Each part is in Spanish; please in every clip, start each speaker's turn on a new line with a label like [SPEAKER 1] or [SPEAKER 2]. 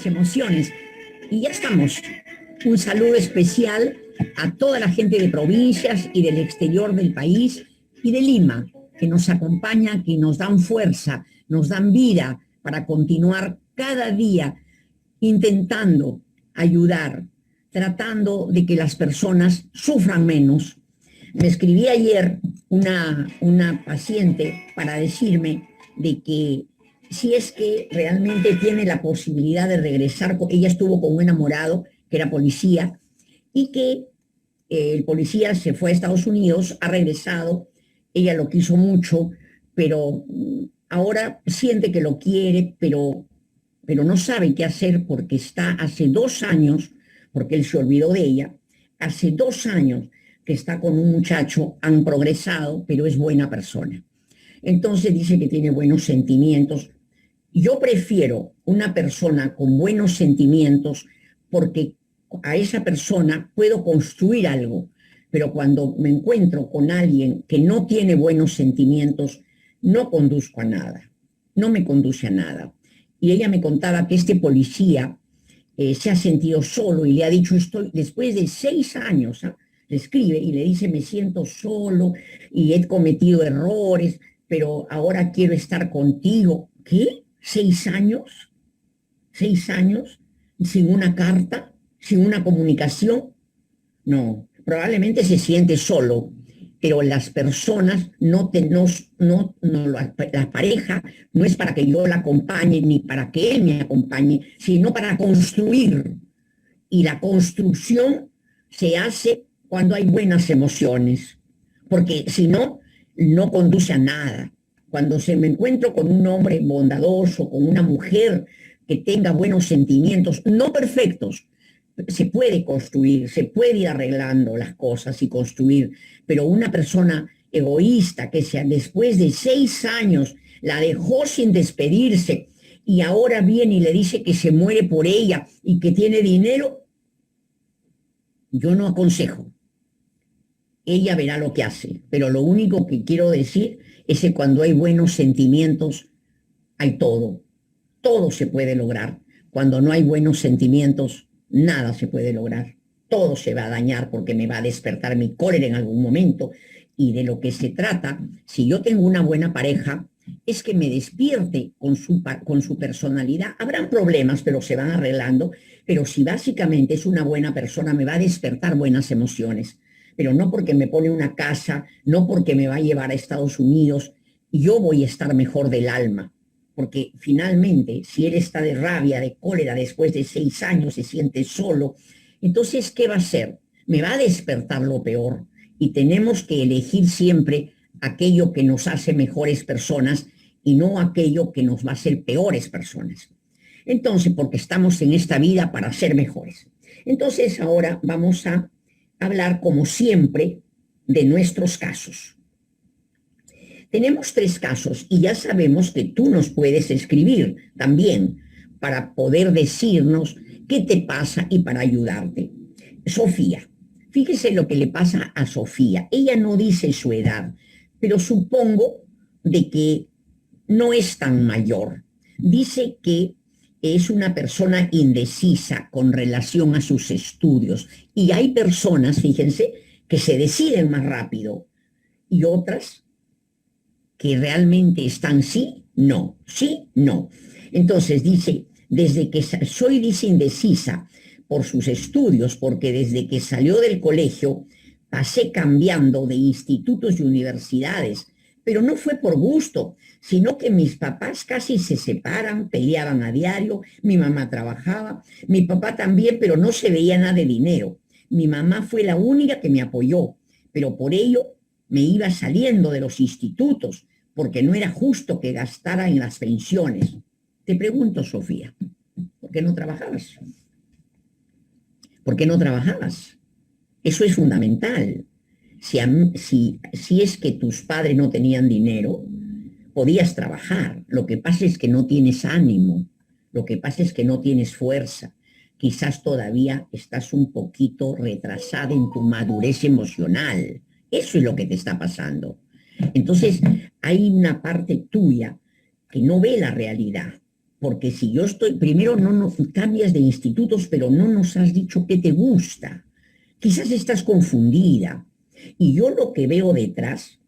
[SPEAKER 1] emociones. Y ya estamos. Un saludo especial a toda la gente de provincias y del exterior del país y de Lima, que nos acompañan, que nos dan fuerza, nos dan vida para continuar cada día intentando ayudar, tratando de que las personas sufran menos. Me escribí ayer una paciente para decirme de que si es que realmente tiene la posibilidad de regresar, ella estuvo con un enamorado que era policía y que el policía se fue a Estados Unidos, ha regresado, ella lo quiso mucho, pero ahora siente que lo quiere, pero no sabe qué hacer porque está hace 2 años, porque él se olvidó de ella, hace 2 años que está con un muchacho, han progresado, pero es buena persona. Entonces dice que tiene buenos sentimientos. Yo prefiero una persona con buenos sentimientos porque a esa persona puedo construir algo, pero cuando me encuentro con alguien que no tiene buenos sentimientos, no conduzco a nada, no me conduce a nada. Y ella me contaba que este policía se ha sentido solo y le ha dicho, estoy, después de 6 años, ¿eh? Le escribe y le dice, me siento solo y he cometido errores, pero ahora quiero estar contigo. ¿Qué? ¿6 años? ¿6 años? ¿Sin una carta? ¿Sin una comunicación? No, probablemente se siente solo, pero las personas la pareja no es para que yo la acompañe ni para que él me acompañe, sino para construir. Y la construcción se hace cuando hay buenas emociones, porque si no, no conduce a nada. Cuando se me encuentro con un hombre bondadoso, con una mujer que tenga buenos sentimientos, no perfectos, se puede construir, se puede ir arreglando las cosas y construir, pero una persona egoísta que sea después de 6 años la dejó sin despedirse y ahora viene y le dice que se muere por ella y que tiene dinero, yo no aconsejo. Ella verá lo que hace, pero lo único que quiero decir es que cuando hay buenos sentimientos, hay todo. Todo se puede lograr. Cuando no hay buenos sentimientos, nada se puede lograr. Todo se va a dañar porque me va a despertar mi cólera en algún momento. Y de lo que se trata, si yo tengo una buena pareja, es que me despierte con su personalidad. Habrán problemas, pero se van arreglando. Pero si básicamente es una buena persona, me va a despertar buenas emociones. Pero no porque me pone una casa, no porque me va a llevar a Estados Unidos, yo voy a estar mejor del alma. Porque finalmente, si él está de rabia, de cólera, después de 6 años, se siente solo, entonces, ¿qué va a hacer? Me va a despertar lo peor. Y tenemos que elegir siempre aquello que nos hace mejores personas y no aquello que nos va a hacer peores personas. Entonces, porque estamos en esta vida para ser mejores. Entonces, ahora vamos a hablar, como siempre, de nuestros casos. Tenemos 3 casos y ya sabemos que tú nos puedes escribir también para poder decirnos qué te pasa y para ayudarte. Sofía, fíjese lo que le pasa a Sofía. Ella no dice su edad, pero supongo de que no es tan mayor. Dice que es una persona indecisa con relación a sus estudios. Y hay personas, fíjense, que se deciden más rápido y otras que realmente están sí, no, sí, no. Entonces dice, desde que soy, dice, indecisa por sus estudios, porque desde que salió del colegio pasé cambiando de institutos y universidades, pero no fue por gusto, sino que mis papás casi se separan, peleaban a diario, mi mamá trabajaba, mi papá también, pero no se veía nada de dinero. Mi mamá fue la única que me apoyó, pero por ello me iba saliendo de los institutos, porque no era justo que gastara en las pensiones. Te pregunto, Sofía, ¿por qué no trabajabas? ¿Por qué no trabajabas? Eso es fundamental. Si es que tus padres no tenían dinero, podías trabajar. Lo que pasa es que no tienes ánimo, lo que pasa es que no tienes fuerza. Quizás todavía estás un poquito retrasada en tu madurez emocional. Eso es lo que te está pasando. Entonces, hay una parte tuya que no ve la realidad. Porque si yo estoy, primero no nos cambias de institutos, pero no nos has dicho qué te gusta. Quizás estás confundida. Y yo lo que veo detrás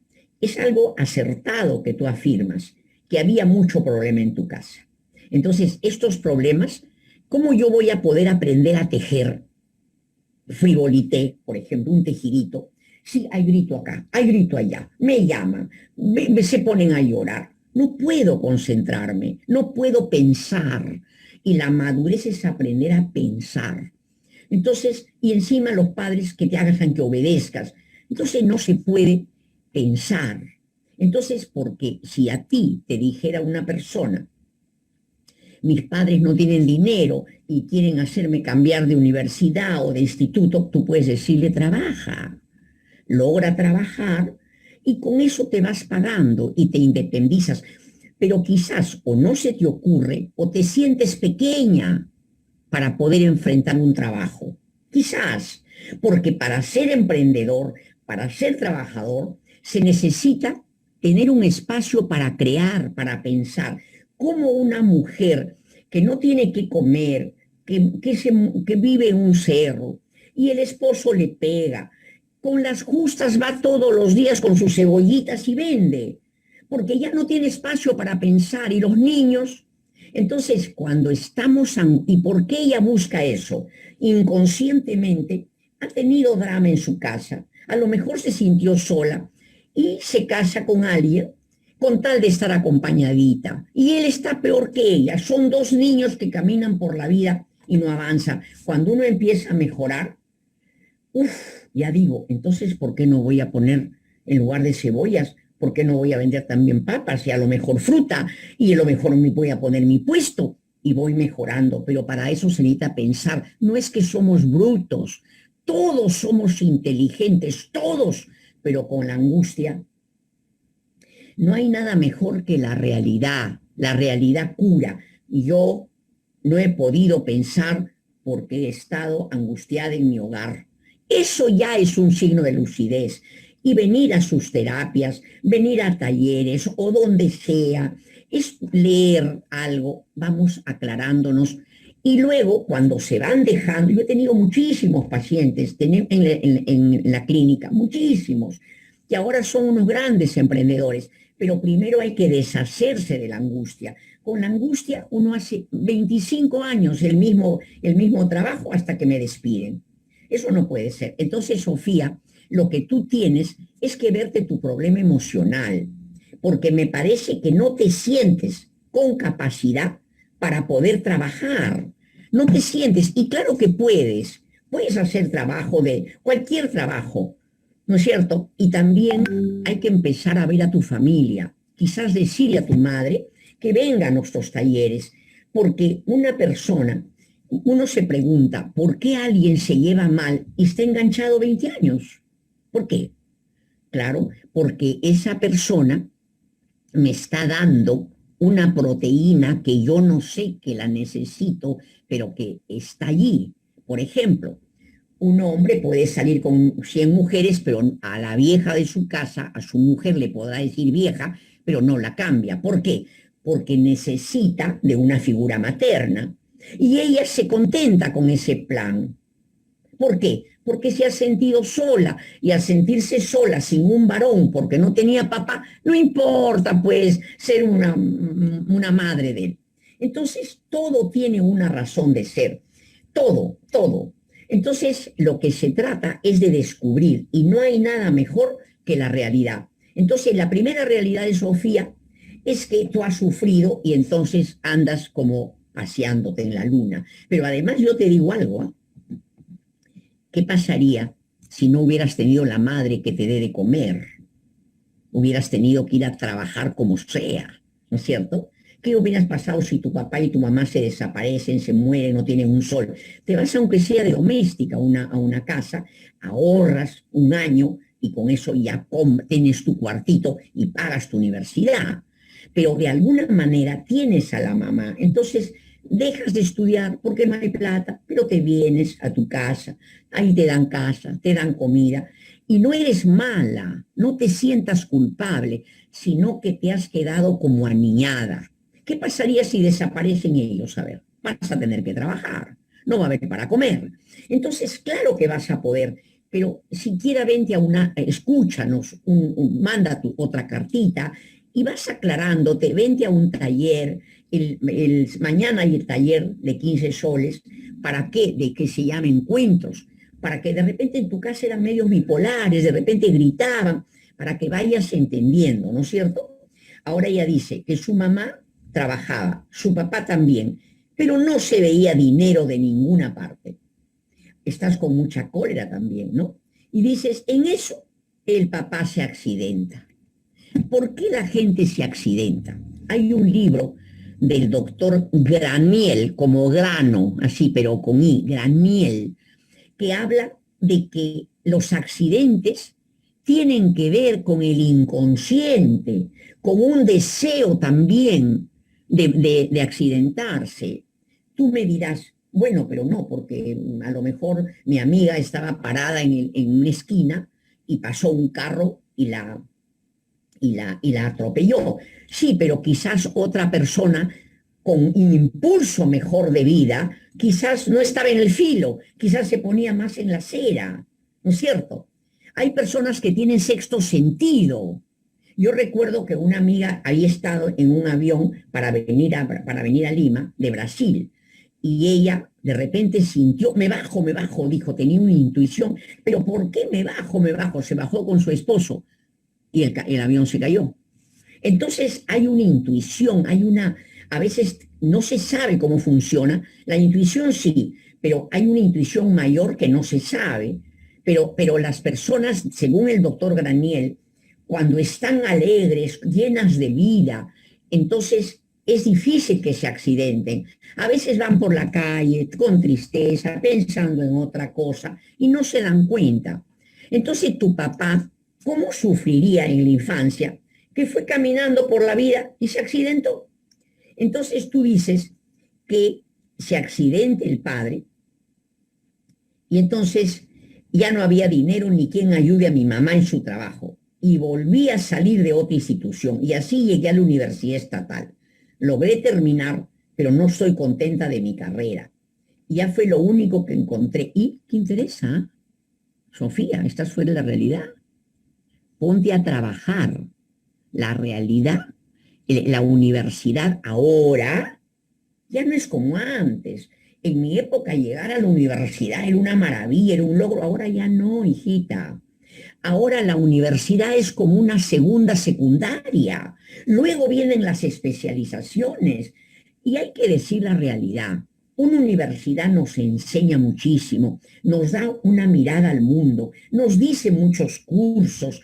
[SPEAKER 1] es algo acertado que tú afirmas, que había mucho problema en tu casa. Entonces, estos problemas, ¿cómo yo voy a poder aprender a tejer frivolité, por ejemplo, un tejidito? Sí, hay grito acá, hay grito allá, me llaman, se ponen a llorar. No puedo concentrarme, no puedo pensar. Y la madurez es aprender a pensar. Entonces, y encima los padres que te hagan que obedezcas. Entonces no se puede pensar. Entonces, porque si a ti te dijera una persona, mis padres no tienen dinero y quieren hacerme cambiar de universidad o de instituto, tú puedes decirle, trabaja, logra trabajar y con eso te vas pagando y te independizas. Pero quizás o no se te ocurre o te sientes pequeña para poder enfrentar un trabajo. Quizás, porque para ser emprendedor, para ser trabajador, se necesita tener un espacio para crear, para pensar. Como una mujer que no tiene que comer, que vive en un cerro y el esposo le pega, con las justas va todos los días con sus cebollitas y vende, porque ya no tiene espacio para pensar y los niños. Entonces, cuando estamos, ¿y por qué ella busca eso? Inconscientemente ha tenido drama en su casa, a lo mejor se sintió sola y se casa con alguien con tal de estar acompañadita. Y él está peor que ella. Son dos niños que caminan por la vida y no avanzan. Cuando uno empieza a mejorar, ya digo, entonces, ¿por qué no voy a poner en lugar de cebollas? ¿Por qué no voy a vender también papas y a lo mejor fruta? Y a lo mejor me voy a poner mi puesto y voy mejorando. Pero para eso se necesita pensar. No es que somos brutos, todos somos inteligentes, todos, pero con la angustia. No hay nada mejor que la realidad cura. Y yo no he podido pensar porque he estado angustiada en mi hogar. Eso ya es un signo de lucidez. Y venir a sus terapias, venir a talleres o donde sea, es leer algo, vamos aclarándonos. Y luego, cuando se van dejando, yo he tenido muchísimos pacientes en la clínica, muchísimos, que ahora son unos grandes emprendedores, pero primero hay que deshacerse de la angustia. Con la angustia uno hace 25 años el mismo trabajo hasta que me despiden. Eso no puede ser. Entonces, Sofía, lo que tú tienes es que verte tu problema emocional, porque me parece que no te sientes con capacidad para poder trabajar. No te sientes, y claro que puedes hacer trabajo de cualquier trabajo, ¿no es cierto? Y también hay que empezar a ver a tu familia, quizás decirle a tu madre que venga a nuestros talleres, porque una persona, uno se pregunta, ¿por qué alguien se lleva mal y está enganchado 20 años? ¿Por qué? Claro, porque esa persona me está dando una proteína que yo no sé que la necesito, pero que está allí. Por ejemplo, un hombre puede salir con 100 mujeres, pero a la vieja de su casa, a su mujer le podrá decir vieja, pero no la cambia. ¿Por qué? Porque necesita de una figura materna. Y ella se contenta con ese plan. ¿Por qué? Porque se ha sentido sola y al sentirse sola sin un varón porque no tenía papá, no importa pues ser una madre de él. Entonces todo tiene una razón de ser, todo, todo. Entonces lo que se trata es de descubrir y no hay nada mejor que la realidad. Entonces la primera realidad de Sofía es que tú has sufrido y entonces andas como paseándote en la luna. Pero además yo te digo algo, ¿eh? ¿Qué pasaría si no hubieras tenido la madre que te dé de comer? Hubieras tenido que ir a trabajar como sea, ¿no es cierto? ¿Qué hubieras pasado si tu papá y tu mamá se desaparecen, se mueren, no tienen un sol? Te vas aunque sea de doméstica a una casa, ahorras un año y con eso ya tienes tu cuartito y pagas tu universidad. Pero de alguna manera tienes a la mamá. Entonces dejas de estudiar porque no hay plata, pero te vienes a tu casa, ahí te dan casa, te dan comida, y no eres mala, no te sientas culpable, sino que te has quedado como aniñada. ¿Qué pasaría si desaparecen ellos? A ver, vas a tener que trabajar, no va a haber para comer. Entonces, claro que vas a poder, pero siquiera vente a escúchanos, manda otra cartita y vas aclarándote, vente a un taller, mañana hay el taller de 15 soles, ¿para qué? De que se llame encuentros, para que de repente en tu casa eran medios bipolares, de repente gritaban, para que vayas entendiendo, ¿no es cierto? Ahora ella dice que su mamá trabajaba, su papá también, pero no se veía dinero de ninguna parte. Estás con mucha cólera también, ¿no? Y dices, en eso el papá se accidenta. ¿Por qué la gente se accidenta? Hay un libro del doctor Graniel, como grano, así, pero con I, Graniel, que habla de que los accidentes tienen que ver con el inconsciente, con un deseo también de accidentarse. Tú me dirás, bueno, pero no, porque a lo mejor mi amiga estaba parada en una esquina y pasó un carro y la atropelló. Sí, pero quizás otra persona con un impulso mejor de vida, quizás no estaba en el filo, quizás se ponía más en la acera, ¿no es cierto? Hay personas que tienen sexto sentido. Yo recuerdo que una amiga había estado en un avión para venir a Lima, de Brasil, y ella de repente sintió, me bajo, dijo, tenía una intuición, pero ¿por qué me bajo, me bajo? Se bajó con su esposo y el avión se cayó. Entonces hay una intuición, a veces no se sabe cómo funciona, la intuición sí, pero hay una intuición mayor que no se sabe, pero las personas, según el doctor Graniel, cuando están alegres, llenas de vida, entonces es difícil que se accidenten. A veces van por la calle con tristeza, pensando en otra cosa y no se dan cuenta. Entonces tu papá, ¿cómo sufriría en la infancia que fue caminando por la vida y se accidentó? Entonces tú dices que se accidente el padre y entonces ya no había dinero ni quien ayude a mi mamá en su trabajo. Y volví a salir de otra institución y así llegué a la universidad estatal. Logré terminar, pero no estoy contenta de mi carrera. Ya fue lo único que encontré. ¿Y qué interesa? Sofía, estás fuera de la realidad. Ponte a trabajar. La realidad, la universidad ahora ya no es como antes. En mi época llegar a la universidad era una maravilla, era un logro. Ahora ya no, hijita. Ahora la universidad es como una segunda secundaria. Luego vienen las especializaciones. Y hay que decir la realidad. Una universidad nos enseña muchísimo, nos da una mirada al mundo, nos dice muchos cursos,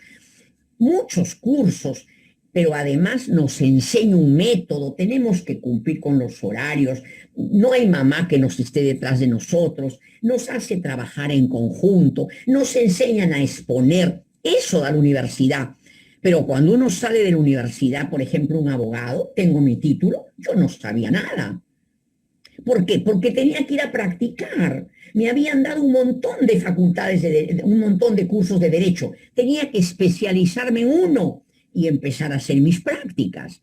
[SPEAKER 1] pero además nos enseña un método, tenemos que cumplir con los horarios, no hay mamá que nos esté detrás de nosotros, nos hace trabajar en conjunto, nos enseñan a exponer, eso da la universidad. Pero cuando uno sale de la universidad, por ejemplo, un abogado, tengo mi título, yo no sabía nada. ¿Por qué? Porque tenía que ir a practicar. Me habían dado un montón de facultades, un montón de cursos de derecho. Tenía que especializarme en uno y empezar a hacer mis prácticas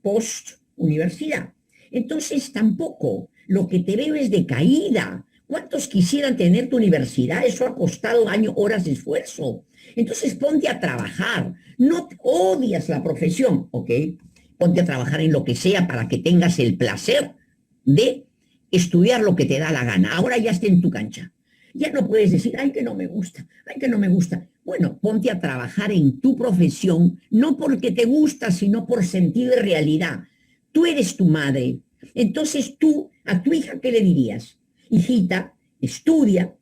[SPEAKER 1] post-universidad. Entonces tampoco, lo que te veo es de caída. ¿Cuántos quisieran tener tu universidad? Eso ha costado años, horas de esfuerzo. Entonces ponte a trabajar. No odias la profesión, ¿ok? Ponte a trabajar en lo que sea para que tengas el placer de estudiar lo que te da la gana. Ahora ya está en tu cancha. Ya no puedes decir, ay, que no me gusta, ay, que no me gusta. Bueno, ponte a trabajar en tu profesión, no porque te gusta, sino por sentir realidad. Tú eres tu madre. Entonces tú, a tu hija, ¿qué le dirías? Hijita, estudia,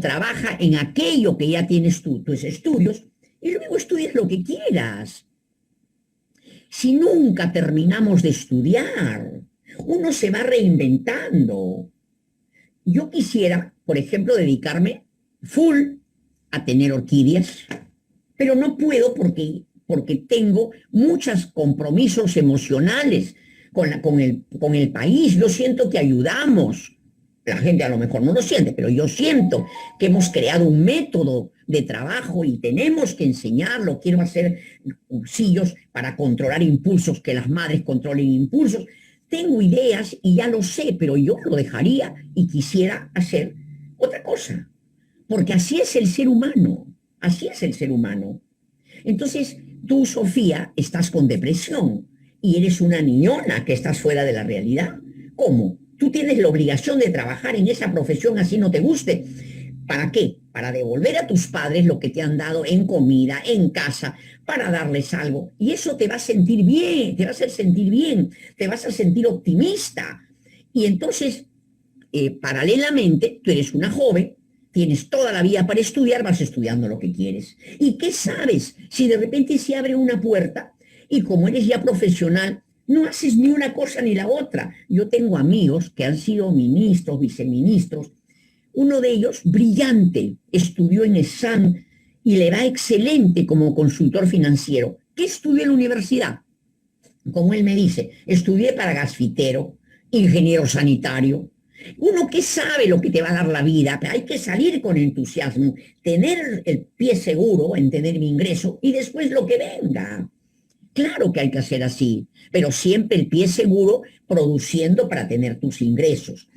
[SPEAKER 1] trabaja en aquello que ya tienes tus estudios y luego estudias lo que quieras. Si nunca terminamos de estudiar, uno se va reinventando. Yo quisiera, por ejemplo, dedicarme full a tener orquídeas, pero no puedo porque tengo muchos compromisos emocionales con el país. Yo siento que ayudamos. La gente a lo mejor no lo siente, pero yo siento que hemos creado un método de trabajo y tenemos que enseñarlo. Quiero hacer cursillos para controlar impulsos, que las madres controlen impulsos. Tengo ideas y ya lo sé, pero yo lo dejaría y quisiera hacer otra cosa, porque así es el ser humano, así es el ser humano. Entonces, tú, Sofía, estás con depresión y eres una niñona que estás fuera de la realidad. ¿Cómo? Tú tienes la obligación de trabajar en esa profesión así no te guste. ¿Para qué? Para devolver a tus padres lo que te han dado en comida, en casa, para darles algo. Y eso te va a sentir bien, te va a hacer sentir bien, te vas a sentir optimista. Y entonces, paralelamente, tú eres una joven, tienes toda la vida para estudiar, vas estudiando lo que quieres. ¿Y qué sabes? Si de repente se abre una puerta y como eres ya profesional, no haces ni una cosa ni la otra. Yo tengo amigos que han sido ministros, viceministros. Uno de ellos, brillante, estudió en ESAM y le va excelente como consultor financiero. ¿Qué estudió en la universidad? Como él me dice, estudié para gasfitero, ingeniero sanitario. Uno que sabe lo que te va a dar la vida, pero hay que salir con entusiasmo, tener el pie seguro en tener mi ingreso y después lo que venga. Claro que hay que hacer así, pero siempre el pie seguro produciendo para tener tus ingresos.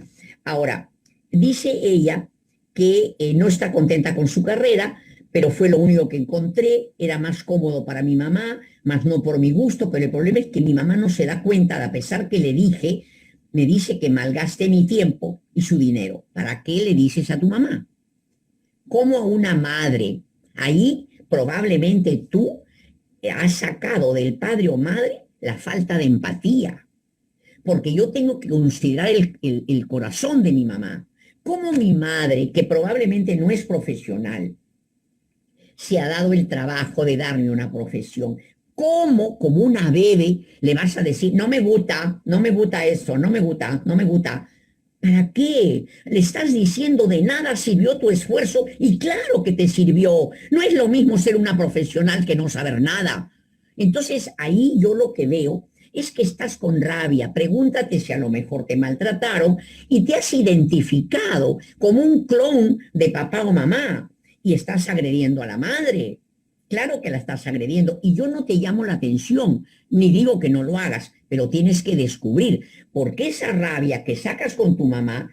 [SPEAKER 1] Ahora, dice ella que no está contenta con su carrera, pero fue lo único que encontré, era más cómodo para mi mamá, más no por mi gusto, pero el problema es que mi mamá no se da cuenta, a pesar que le dije, me dice que malgaste mi tiempo y su dinero. ¿Para qué le dices a tu mamá? Como a una madre. Ahí probablemente tú has sacado del padre o madre la falta de empatía, porque yo tengo que considerar el corazón de mi mamá. Como mi madre, que probablemente no es profesional, se ha dado el trabajo de darme una profesión. ¿Cómo, como una bebé, le vas a decir, no me gusta, no me gusta eso, no me gusta, no me gusta? ¿Para qué? Le estás diciendo de nada sirvió tu esfuerzo y claro que te sirvió. No es lo mismo ser una profesional que no saber nada. Entonces ahí yo lo que veo es que estás con rabia. Pregúntate si a lo mejor te maltrataron y te has identificado como un clon de papá o mamá y estás agrediendo a la madre. Claro que la estás agrediendo y yo no te llamo la atención, ni digo que no lo hagas, pero tienes que descubrir por qué esa rabia que sacas con tu mamá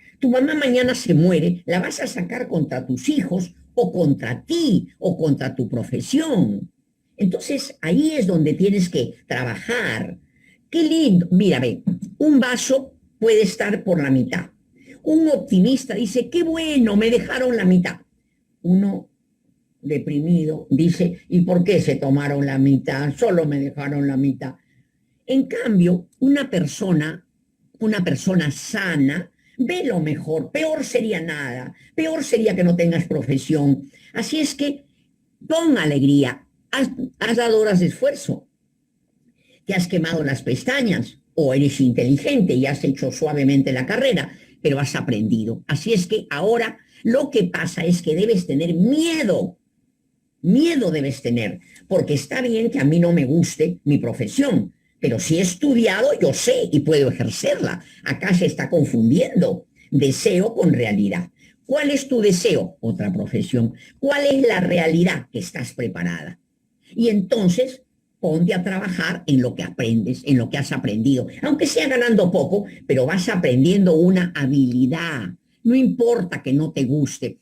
[SPEAKER 1] mañana se muere, la vas a sacar contra tus hijos o contra ti o contra tu profesión. Entonces ahí es donde tienes que trabajar. Qué lindo, mira, ve, un vaso puede estar por la mitad. Un optimista dice, qué bueno, me dejaron la mitad. Uno deprimido dice, ¿y por qué se tomaron la mitad? Solo me dejaron la mitad. En cambio, una persona sana, ve lo mejor. Peor sería nada. Peor sería que no tengas profesión. Así es que pon alegría. Has dado horas de esfuerzo. Te has quemado las pestañas o eres inteligente y has hecho suavemente la carrera, pero has aprendido. Así es que ahora lo que pasa es que debes tener miedo. Miedo debes tener, porque está bien que a mí no me guste mi profesión, pero si he estudiado, yo sé y puedo ejercerla. Acá se está confundiendo deseo con realidad. ¿Cuál es tu deseo? Otra profesión. ¿Cuál es la realidad? Que estás preparada. Y entonces ponte a trabajar en lo que aprendes, en lo que has aprendido. Aunque sea ganando poco, pero vas aprendiendo una habilidad. No importa que no te guste.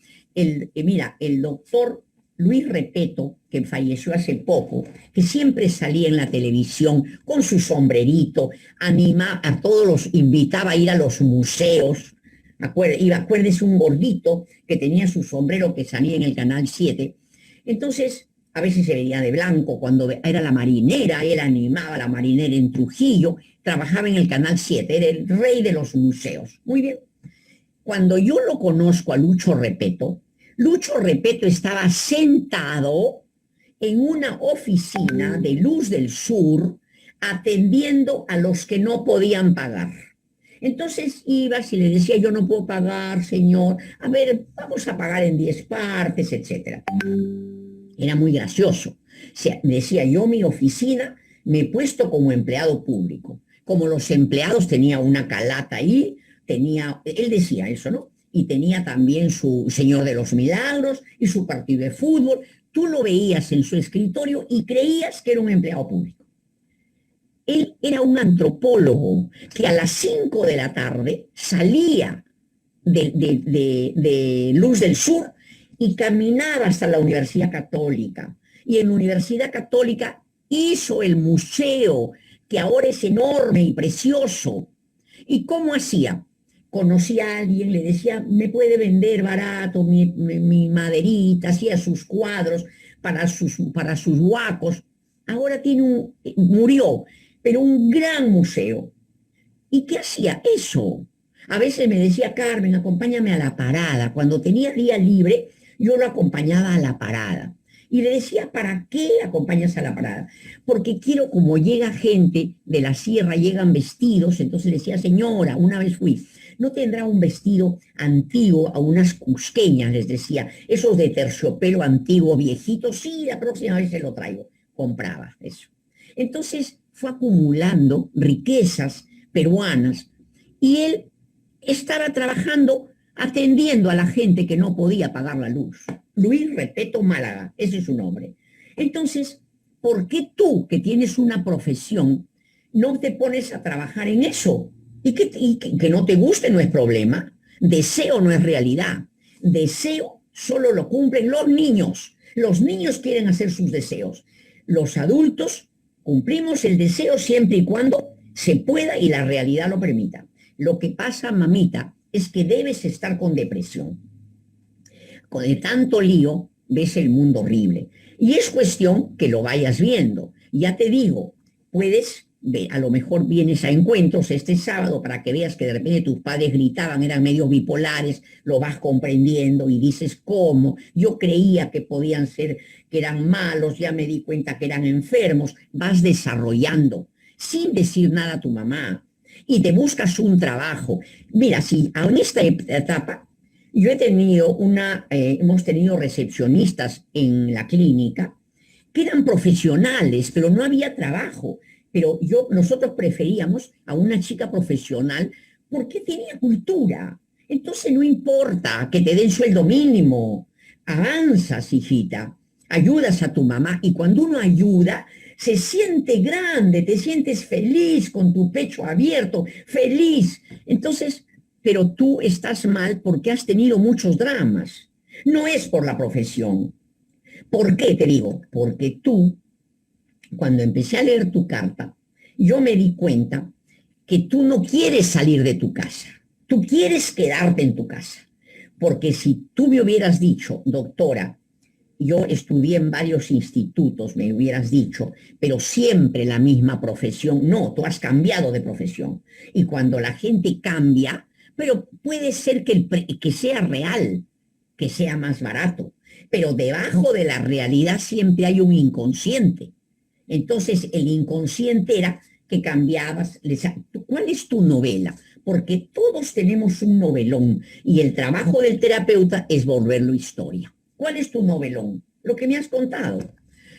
[SPEAKER 1] Mira, el doctor Luis Repeto, que falleció hace poco, que siempre salía en la televisión con su sombrerito, animaba a todos los, invitaba a ir a los museos. Acuérdese un gordito que tenía su sombrero que salía en el Canal 7. Entonces, a veces se veía de blanco cuando era la marinera, él animaba a la marinera en Trujillo, trabajaba en el Canal 7, era el rey de los museos. Muy bien. Cuando yo lo conozco a Lucho Repeto estaba sentado en una oficina de Luz del Sur atendiendo a los que no podían pagar. Entonces ibas y le decía, yo no puedo pagar, señor, a ver, vamos a pagar en 10 partes, etcétera. Era muy gracioso. O sea, decía, yo mi oficina me he puesto como empleado público. Como los empleados tenía una calata ahí, él decía eso, ¿no? y tenía también su Señor de los Milagros y su partido de fútbol. Tú lo veías en su escritorio y creías que era un empleado público. Él era un antropólogo que a las 5 de la tarde salía de Luz del Sur y caminaba hasta la Universidad Católica. Y en la Universidad Católica hizo el museo, que ahora es enorme y precioso. ¿Y cómo hacía? Conocía a alguien, le decía, me puede vender barato mi maderita, hacía sus cuadros para sus huacos. Ahora murió, pero un gran museo. ¿Y qué hacía? Eso. A veces me decía, Carmen, acompáñame a la parada. Cuando tenía día libre, yo lo acompañaba a la parada. Y le decía, ¿para qué acompañas a la parada? Porque quiero, como llega gente de la sierra, llegan vestidos, entonces le decía, señora, una vez fui, ¿no tendrá un vestido antiguo a unas cusqueñas? Les decía, esos de terciopelo antiguo, viejito, sí, la próxima vez se lo traigo. Compraba eso. Entonces fue acumulando riquezas peruanas y él estaba trabajando atendiendo a la gente que no podía pagar la luz. Luis Repeto Málaga, ese es su nombre. Entonces, ¿por qué tú, que tienes una profesión, no te pones a trabajar en eso? Y que no te guste no es problema. Deseo no es realidad. Deseo solo lo cumplen los niños. Los niños quieren hacer sus deseos. Los adultos cumplimos el deseo siempre y cuando se pueda y la realidad lo permita. Lo que pasa, mamita, es que debes estar con depresión. De tanto lío, ves el mundo horrible. Y es cuestión que lo vayas viendo. Ya te digo, puedes, a lo mejor vienes a encuentros este sábado para que veas que de repente tus padres gritaban, eran medios bipolares, lo vas comprendiendo y dices, ¿cómo? Yo creía que podían ser, que eran malos, ya me di cuenta que eran enfermos. Vas desarrollando, sin decir nada a tu mamá. Y te buscas un trabajo. Mira, si en esta etapa yo hemos tenido recepcionistas en la clínica que eran profesionales, pero no había trabajo. Pero nosotros preferíamos a una chica profesional porque tenía cultura. Entonces no importa que te den sueldo mínimo. Avanzas, hijita. Ayudas a tu mamá y cuando uno ayuda, se siente grande, te sientes feliz con tu pecho abierto, feliz. Entonces, pero tú estás mal porque has tenido muchos dramas. No es por la profesión. ¿Por qué te digo? Porque tú, cuando empecé a leer tu carta, yo me di cuenta que tú no quieres salir de tu casa. Tú quieres quedarte en tu casa. Porque si tú me hubieras dicho, doctora, yo estudié en varios institutos, me hubieras dicho, pero siempre la misma profesión. No, tú has cambiado de profesión. Y cuando la gente cambia, pero puede ser que sea real, que sea más barato, pero debajo de la realidad siempre hay un inconsciente. Entonces el inconsciente era que cambiabas. ¿Cuál es tu novela? Porque todos tenemos un novelón y el trabajo del terapeuta es volverlo historia. ¿Cuál es tu novelón? Lo que me has contado.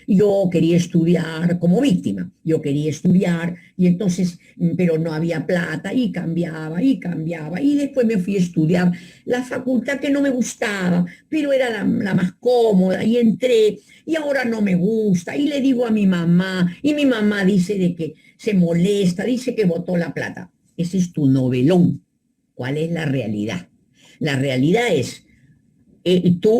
[SPEAKER 1] Yo quería estudiar como víctima, yo quería estudiar y entonces, pero no había plata y cambiaba y después me fui a estudiar la facultad que no me gustaba, pero era la más cómoda y entré y ahora no me gusta y le digo a mi mamá y mi mamá dice de que se molesta, dice que botó la plata. Ese es tu novelón. ¿Cuál es la realidad? La realidad es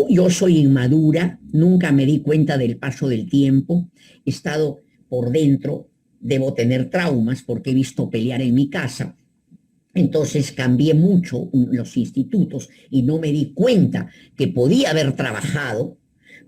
[SPEAKER 1] yo soy inmadura, nunca me di cuenta del paso del tiempo, he estado por dentro, debo tener traumas porque he visto pelear en mi casa. Entonces cambié mucho los institutos y no me di cuenta que podía haber trabajado,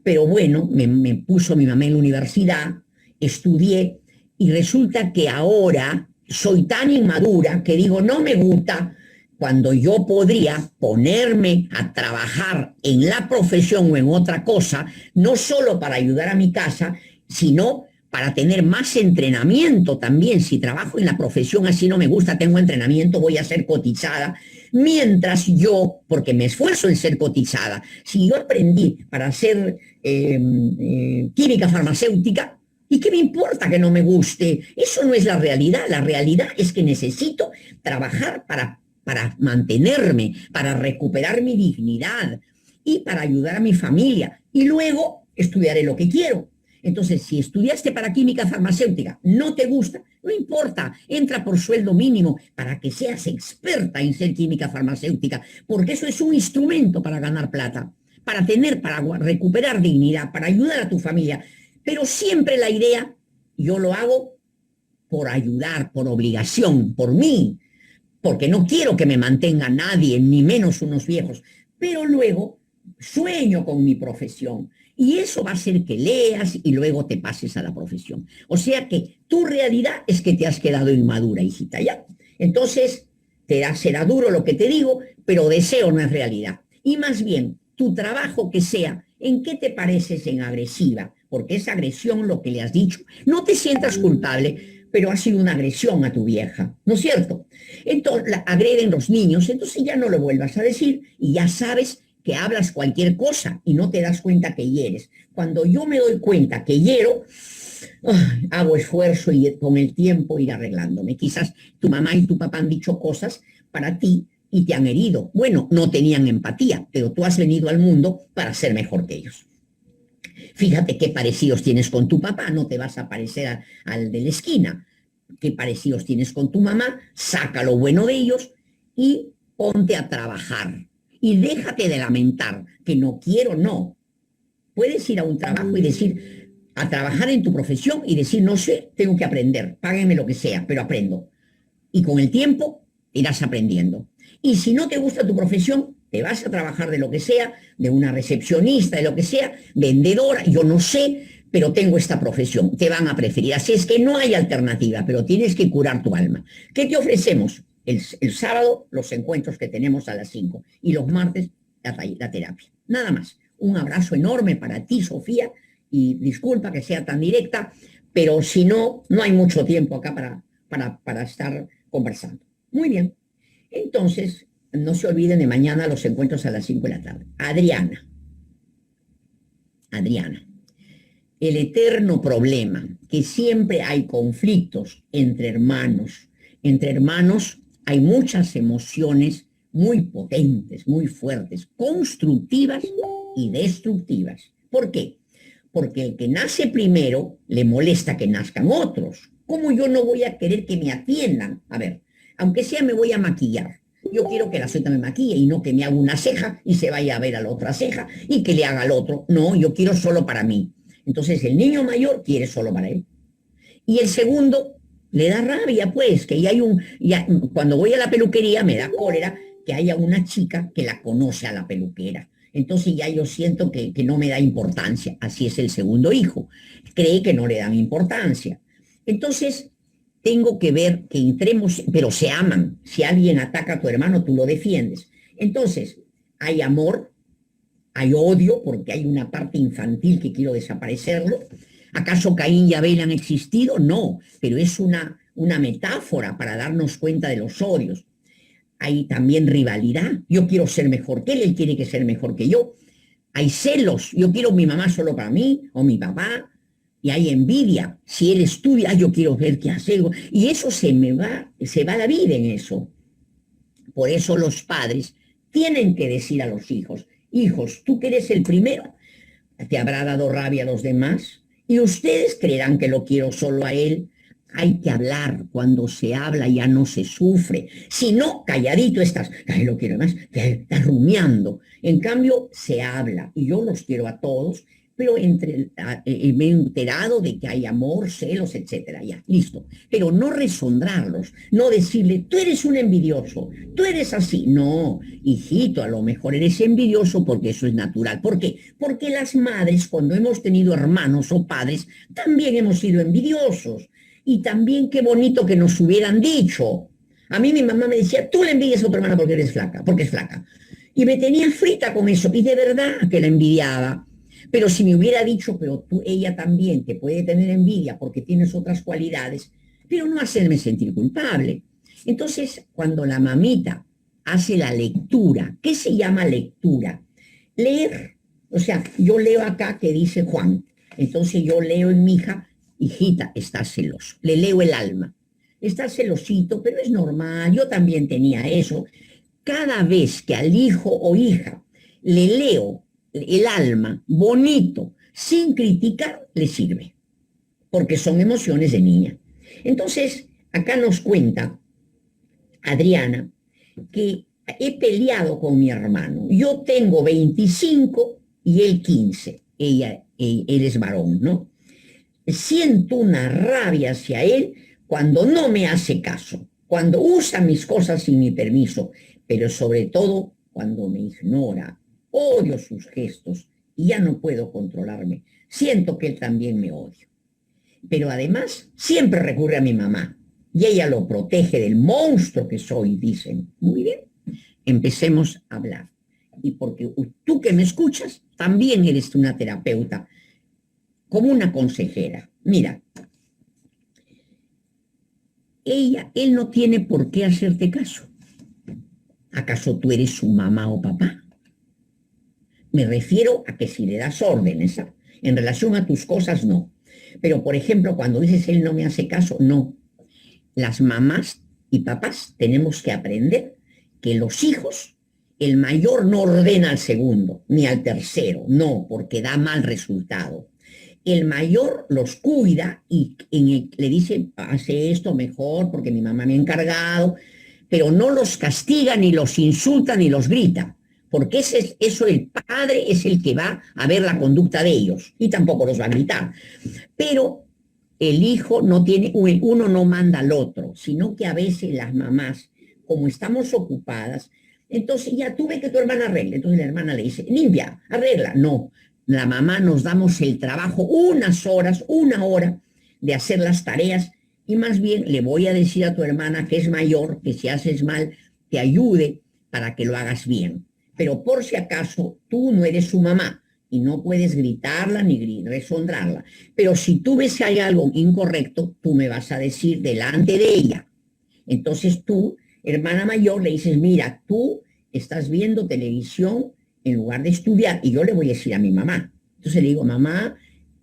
[SPEAKER 1] pero bueno, me puso mi mamá en la universidad, estudié y resulta que ahora soy tan inmadura que digo, no me gusta, cuando yo podría ponerme a trabajar en la profesión o en otra cosa, no solo para ayudar a mi casa, sino para tener más entrenamiento también. Si trabajo en la profesión así no me gusta, tengo entrenamiento, voy a ser cotizada. Mientras yo, porque me esfuerzo en ser cotizada, si yo aprendí para ser química farmacéutica, ¿y qué me importa que no me guste? Eso no es la realidad. La realidad es que necesito trabajar para para mantenerme, para recuperar mi dignidad y para ayudar a mi familia. Y luego estudiaré lo que quiero. Entonces, si estudiaste para química farmacéutica, no te gusta, no importa, entra por sueldo mínimo para que seas experta en ser química farmacéutica, porque eso es un instrumento para ganar plata, para recuperar dignidad, para ayudar a tu familia. Pero siempre la idea, yo lo hago por ayudar, por obligación, por mí, porque no quiero que me mantenga nadie, ni menos unos viejos. Pero luego sueño con mi profesión. Y eso va a hacer que leas y luego te pases a la profesión. O sea que tu realidad es que te has quedado inmadura, hijita, ¿ya? Entonces, será duro lo que te digo, pero deseo no es realidad. Y más bien, tu trabajo que sea, ¿en qué te pareces en agresiva? Porque es agresión lo que le has dicho. No te sientas culpable, pero ha sido una agresión a tu vieja, ¿no es cierto? Entonces, la agreden los niños, entonces ya no lo vuelvas a decir y ya sabes que hablas cualquier cosa y no te das cuenta que hieres. Cuando yo me doy cuenta que hiero, hago esfuerzo y con el tiempo ir arreglándome. Quizás tu mamá y tu papá han dicho cosas para ti y te han herido. Bueno, no tenían empatía, pero tú has venido al mundo para ser mejor que ellos. Fíjate qué parecidos tienes con tu papá, no te vas a parecer al de la esquina. Qué parecidos tienes con tu mamá, saca lo bueno de ellos y ponte a trabajar. Y déjate de lamentar que no quiero, no. Puedes ir a un trabajo y decir, a trabajar en tu profesión y decir, no sé, tengo que aprender, páguenme lo que sea, pero aprendo. Y con el tiempo irás aprendiendo. Y si no te gusta tu profesión, te vas a trabajar de lo que sea, de una recepcionista, de lo que sea, vendedora, yo no sé, pero tengo esta profesión, te van a preferir. Así es que no hay alternativa, pero tienes que curar tu alma. ¿Qué te ofrecemos? El sábado los encuentros que tenemos a las 5 y los martes la terapia. Nada más. Un abrazo enorme para ti, Sofía, y disculpa que sea tan directa, pero si no, no hay mucho tiempo acá para estar conversando. Muy bien. Entonces, no se olviden de mañana los encuentros a las 5 de la tarde. Adriana, el eterno problema, que siempre hay conflictos entre hermanos. Entre hermanos hay muchas emociones muy potentes, muy fuertes, constructivas y destructivas. ¿Por qué? Porque el que nace primero le molesta que nazcan otros. ¿Cómo yo no voy a querer que me atiendan? A ver, aunque sea me voy a maquillar. Yo quiero que la suelta me maquille y no que me haga una ceja y se vaya a ver a la otra ceja y que le haga al otro. No, yo quiero solo para mí. Entonces el niño mayor quiere solo para él. Y el segundo le da rabia, pues, que cuando voy a la peluquería me da cólera que haya una chica que la conoce a la peluquera. Entonces ya yo siento que no me da importancia. Así es el segundo hijo. Cree que no le dan importancia. Entonces, tengo que ver que entremos, pero se aman. Si alguien ataca a tu hermano, tú lo defiendes. Entonces, hay amor, hay odio, porque hay una parte infantil que quiero desaparecerlo. ¿Acaso Caín y Abel han existido? No, pero es una metáfora para darnos cuenta de los odios. Hay también rivalidad. Yo quiero ser mejor que él quiere que ser mejor que yo. Hay celos. Yo quiero mi mamá solo para mí o mi papá. Y hay envidia. Si él estudia, yo quiero ver qué hace. Y eso se va la vida en eso. Por eso los padres tienen que decir a los hijos, hijos, tú que eres el primero, ¿te habrá dado rabia a los demás? Y ustedes creerán que lo quiero solo a él. Hay que hablar. Cuando se habla ya no se sufre. Si no, calladito estás. Ay, lo quiero más. Estás rumiando. En cambio, se habla. Y yo los quiero a todos, pero me he enterado de que hay amor, celos, etcétera. Ya, listo. Pero no resondrarlos. No decirle, tú eres un envidioso. Tú eres así. No, hijito, a lo mejor eres envidioso porque eso es natural. ¿Por qué? Porque las madres, cuando hemos tenido hermanos o padres, también hemos sido envidiosos. Y también qué bonito que nos hubieran dicho. A mí mi mamá me decía, tú le envidias a tu hermana porque eres flaca, porque es flaca. Y me tenía frita con eso. Y de verdad que la envidiaba. Pero si me hubiera dicho, pero ella también te puede tener envidia porque tienes otras cualidades, pero no hacerme sentir culpable. Entonces, cuando la mamita hace la lectura, ¿qué se llama lectura? Leer. O sea, yo leo acá que dice Juan. Entonces yo leo en mi hija, hijita, estás celoso. Le leo el alma. está celosito, pero es normal, yo también tenía eso. Cada vez que al hijo o hija le leo el alma bonito, sin criticar, le sirve, porque son emociones de niña. Entonces, acá nos cuenta Adriana que he peleado con mi hermano. Yo tengo 25 y él 15. Él es varón, ¿no? Siento una rabia hacia él cuando no me hace caso, cuando usa mis cosas sin mi permiso, pero sobre todo cuando me ignora. Odio sus gestos y ya no puedo controlarme. Siento que él también me odia. Pero además siempre recurre a mi mamá y ella lo protege del monstruo que soy, dicen. Muy bien, empecemos a hablar. Y porque tú que me escuchas, también eres una terapeuta, como una consejera. Mira, él no tiene por qué hacerte caso. ¿Acaso tú eres su mamá o papá? Me refiero a que si le das órdenes, en relación a tus cosas, no. Pero, por ejemplo, cuando dices él no me hace caso, no. Las mamás y papás tenemos que aprender que los hijos, el mayor no ordena al segundo, ni al tercero, no, porque da mal resultado. El mayor los cuida y le dice, hace esto mejor porque mi mamá me ha encargado, pero no los castiga, ni los insulta, ni los grita, porque eso el padre es el que va a ver la conducta de ellos y tampoco los va a gritar. Pero el hijo no tiene, uno no manda al otro, sino que a veces las mamás, como estamos ocupadas, entonces ya tú ves que tu hermana arregla, entonces la hermana le dice, limpia, arregla, no, la mamá nos damos el trabajo unas horas, una hora de hacer las tareas y más bien le voy a decir a tu hermana que es mayor, que si haces mal, te ayude para que lo hagas bien. Pero por si acaso tú no eres su mamá y no puedes gritarla ni resondrarla. Pero si tú ves que hay algo incorrecto, tú me vas a decir delante de ella. Entonces tú, hermana mayor, le dices, mira, tú estás viendo televisión en lugar de estudiar, y yo le voy a decir a mi mamá. Entonces le digo, mamá,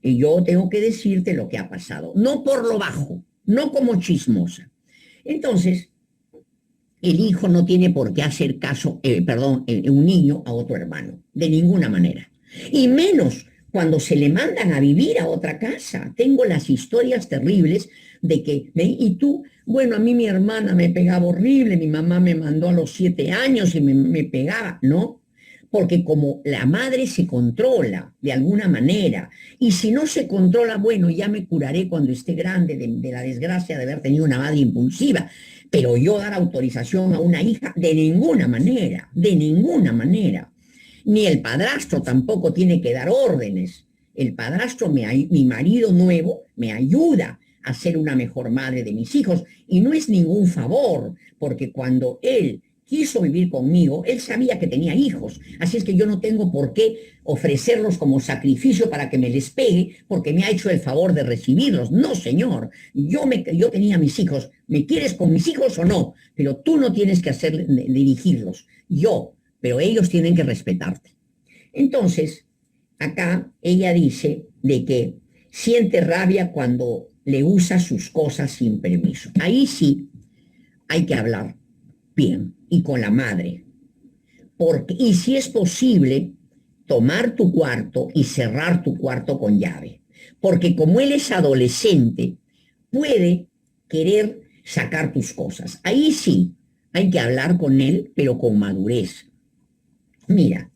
[SPEAKER 1] yo tengo que decirte lo que ha pasado, no por lo bajo, no como chismosa. Entonces, el hijo no tiene por qué hacer caso, un niño a otro hermano, de ninguna manera. Y menos cuando se le mandan a vivir a otra casa. Tengo las historias terribles de que, y tú, bueno, a mí mi hermana me pegaba horrible, mi mamá me mandó a los 7 años y me pegaba, ¿no? Porque como la madre se controla de alguna manera, y si no se controla, bueno, ya me curaré cuando esté grande de la desgracia de haber tenido una madre impulsiva, pero yo dar autorización a una hija, de ninguna manera, de ninguna manera. Ni el padrastro tampoco tiene que dar órdenes. El padrastro, mi marido nuevo, me ayuda a ser una mejor madre de mis hijos, y no es ningún favor, porque cuando él quiso vivir conmigo, él sabía que tenía hijos, así es que yo no tengo por qué ofrecerlos como sacrificio para que me les pegue, porque me ha hecho el favor de recibirlos. No, señor, yo tenía mis hijos, ¿me quieres con mis hijos o no? Pero tú no tienes que dirigirlos, yo, pero ellos tienen que respetarte. Entonces, acá ella dice de que siente rabia cuando le usa sus cosas sin permiso. Ahí sí hay que hablar bien y con la madre. Y si es posible, tomar tu cuarto y cerrar tu cuarto con llave. Porque como él es adolescente, puede querer sacar tus cosas. Ahí sí, hay que hablar con él, pero con madurez. Mira,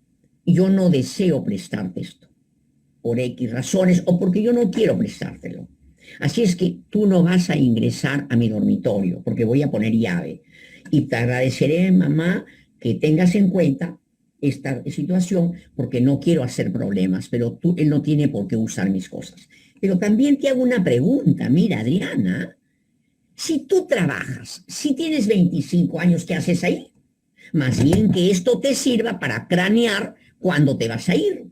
[SPEAKER 1] yo no deseo prestarte esto, por X razones, o porque yo no quiero prestártelo. Así es que tú no vas a ingresar a mi dormitorio, porque voy a poner llave. Y te agradeceré, mamá, que tengas en cuenta esta situación, porque no quiero hacer problemas, pero él no tiene por qué usar mis cosas. Pero también te hago una pregunta, mira, Adriana, si tú trabajas, si tienes 25 años, ¿qué haces ahí? Más bien que esto te sirva para cranear cuándo te vas a ir.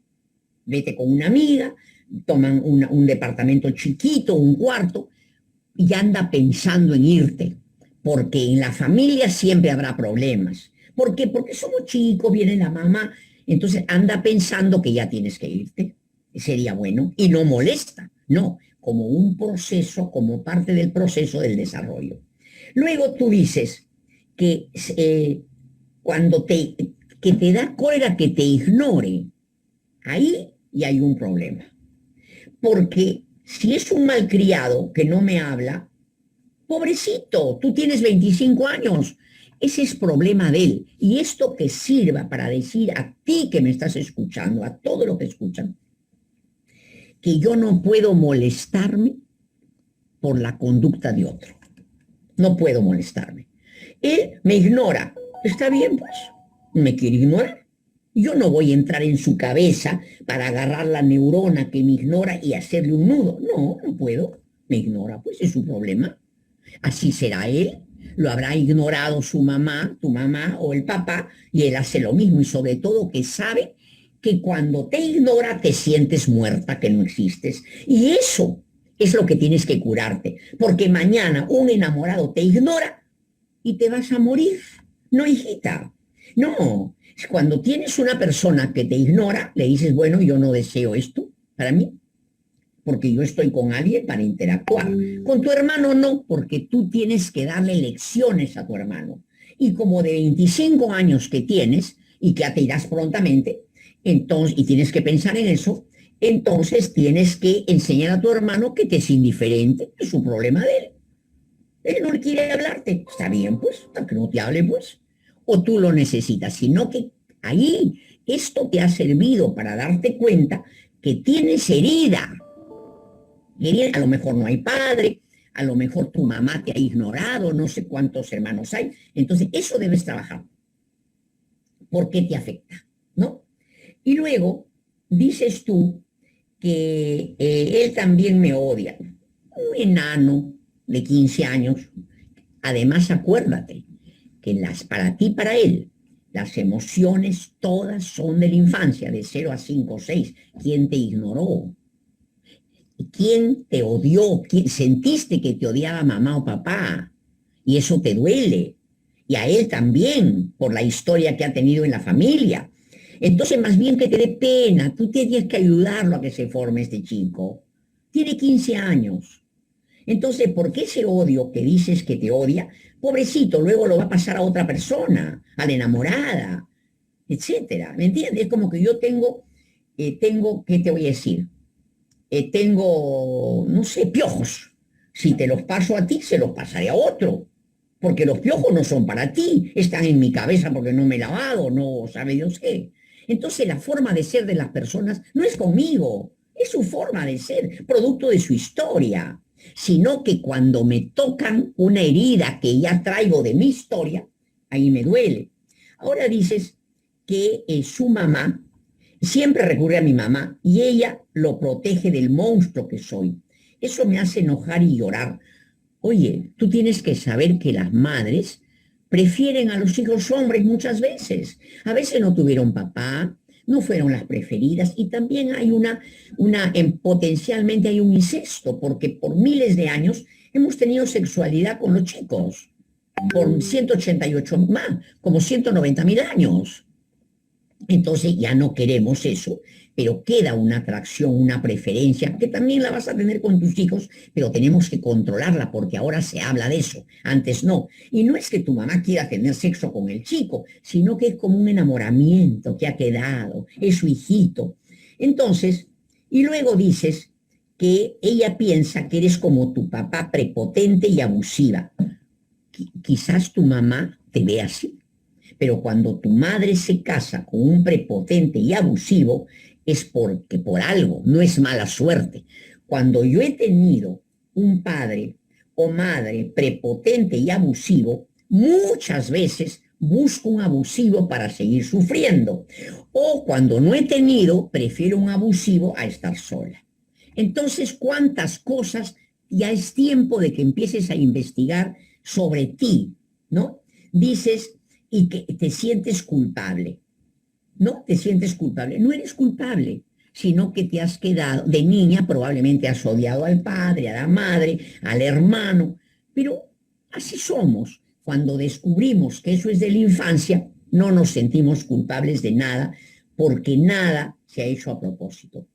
[SPEAKER 1] Vete con una amiga, toman un departamento chiquito, un cuarto, y anda pensando en irte, porque en la familia siempre habrá problemas. ¿Por qué? Porque somos chicos, viene la mamá, entonces anda pensando que ya tienes que irte. Sería bueno, y no molesta, no, como un proceso, como parte del proceso del desarrollo. Luego tú dices que cuando que te da cólera que te ignore, ahí ya hay un problema. Porque si es un malcriado que no me habla, pobrecito, tú tienes 25 años, ese es problema de él. Y esto que sirva para decir a ti que me estás escuchando, a todo lo que escuchan, que yo no puedo molestarme por la conducta de otro. No puedo molestarme. Él me ignora. Está bien, pues. Me quiere ignorar. Yo no voy a entrar en su cabeza para agarrar la neurona que me ignora y hacerle un nudo. No, no puedo. Me ignora, pues es su problema. Así será él. Lo habrá ignorado su mamá, tu mamá o el papá, y él hace lo mismo. Y sobre todo que sabe que cuando te ignora te sientes muerta, que no existes. Y eso es lo que tienes que curarte. Porque mañana un enamorado te ignora y te vas a morir. No, hijita. No. Cuando tienes una persona que te ignora, le dices, bueno, yo no deseo esto para mí, porque yo estoy con alguien para interactuar. Con tu hermano no, porque tú tienes que darle lecciones a tu hermano. Y como de 25 años que tienes, y que ya te irás prontamente, entonces, y tienes que pensar en eso, entonces tienes que enseñar a tu hermano que te es indiferente, es un problema de él. Él no quiere hablarte, está bien, pues, para que no te hable, pues. O tú lo necesitas, sino que ahí esto te ha servido para darte cuenta que tienes herida. A lo mejor no hay padre, a lo mejor tu mamá te ha ignorado, no sé cuántos hermanos hay. Entonces, eso debes trabajar. ¿Por qué te afecta? ¿No? Y luego dices tú que él también me odia. Un enano de 15 años. Además, acuérdate que para ti, para él, las emociones todas son de la infancia, de 0 a 5 o 6. ¿Quién te ignoró? ¿Quién te odió? ¿Quién, sentiste que te odiaba mamá o papá? Y eso te duele. Y a él también, por la historia que ha tenido en la familia. Entonces, más bien que te dé pena, tú tienes que ayudarlo a que se forme este chico. Tiene 15 años. Entonces, ¿por qué ese odio que dices que te odia? Pobrecito, luego lo va a pasar a otra persona, a la enamorada, etcétera. ¿Me entiendes? Es como que yo ¿qué te voy a decir? Tengo, no sé, piojos. Si te los paso a ti, se los pasaré a otro. Porque los piojos no son para ti, están en mi cabeza porque no me he lavado, no sabe Dios qué. Entonces la forma de ser de las personas no es conmigo, es su forma de ser, producto de su historia. Sino que cuando me tocan una herida que ya traigo de mi historia, ahí me duele. Ahora dices que su mamá siempre recurre a mi mamá y ella lo protege del monstruo que soy. Eso me hace enojar y llorar. Oye, tú tienes que saber que las madres prefieren a los hijos hombres muchas veces. A veces no tuvieron papá, no fueron las preferidas y también hay potencialmente hay un incesto, porque por miles de años hemos tenido sexualidad con los chicos, por 188 más, como 190.000 años. Entonces ya no queremos eso, pero queda una atracción, una preferencia, que también la vas a tener con tus hijos, pero tenemos que controlarla porque ahora se habla de eso, antes no. Y no es que tu mamá quiera tener sexo con el chico, sino que es como un enamoramiento que ha quedado, es su hijito. Entonces, y luego dices que ella piensa que eres como tu papá, prepotente y abusiva. Quizás tu mamá te ve así, pero cuando tu madre se casa con un prepotente y abusivo, es porque por algo, no es mala suerte. Cuando yo he tenido un padre o madre prepotente y abusivo, muchas veces busco un abusivo para seguir sufriendo. O cuando no he tenido, prefiero un abusivo a estar sola. Entonces, ¿cuántas cosas ya es tiempo de que empieces a investigar sobre ti, ¿no? Dices, y que te sientes culpable. No te sientes culpable, no eres culpable, sino que te has quedado, de niña probablemente has odiado al padre, a la madre, al hermano, pero así somos. Cuando descubrimos que eso es de la infancia, no nos sentimos culpables de nada, porque nada se ha hecho a propósito.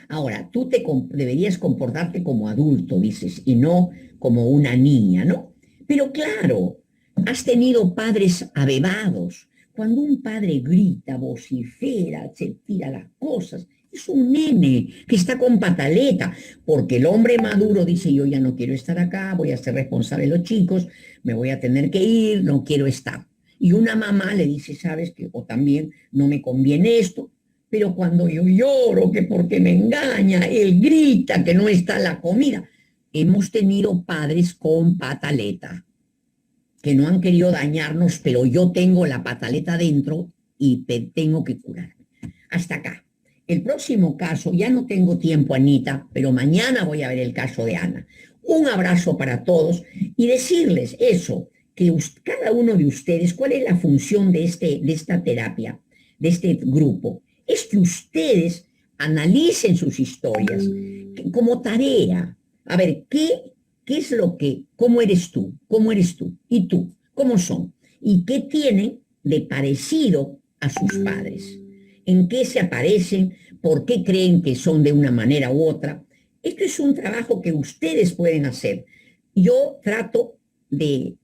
[SPEAKER 1] Ahora, tú deberías comportarte como adulto, dices, y no como una niña, ¿no? Pero claro, has tenido padres avevados. Cuando un padre grita, vocifera, se tira las cosas, es un nene que está con pataleta, porque el hombre maduro dice, yo ya no quiero estar acá, voy a ser responsable de los chicos, me voy a tener que ir, no quiero estar. Y una mamá le dice, sabes que, o también no me conviene esto, pero cuando yo lloro, que porque me engaña, él grita que no está la comida. Hemos tenido padres con pataleta que no han querido dañarnos, pero yo tengo la pataleta dentro y tengo que curarme. Hasta acá. El próximo caso, ya no tengo tiempo, Anita, pero mañana voy a ver el caso de Ana. Un abrazo para todos y decirles eso, que cada uno de ustedes, ¿cuál es la función de esta terapia, de este grupo? Es que ustedes analicen sus historias como tarea. A ver, ¿qué es lo que, cómo eres tú? ¿Cómo eres tú? ¿Y tú? ¿Cómo son? ¿Y qué tienen de parecido a sus padres? ¿En qué se aparecen? ¿Por qué creen que son de una manera u otra? Esto es un trabajo que ustedes pueden hacer. Yo trato de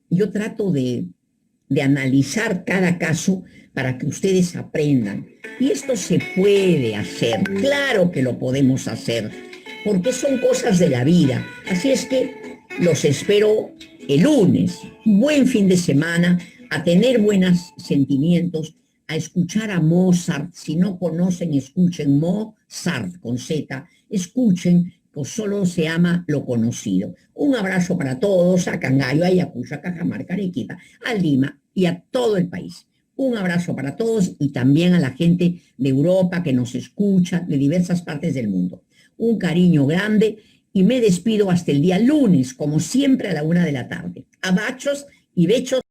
[SPEAKER 1] analizar cada caso para que ustedes aprendan. Y esto se puede hacer, claro que lo podemos hacer, porque son cosas de la vida. Así es que los espero el lunes. Buen fin de semana, a tener buenos sentimientos, a escuchar a Mozart. Si no conocen, escuchen Mozart con Z. Escuchen, pues solo se ama lo conocido. Un abrazo para todos, a Cangallo, a Ayacucho, a Cajamarca, Arequipa, a Lima y a todo el país. Un abrazo para todos y también a la gente de Europa que nos escucha de diversas partes del mundo. Un cariño grande y me despido hasta el día lunes, como siempre a la 1 de la tarde. Abachos y bechos.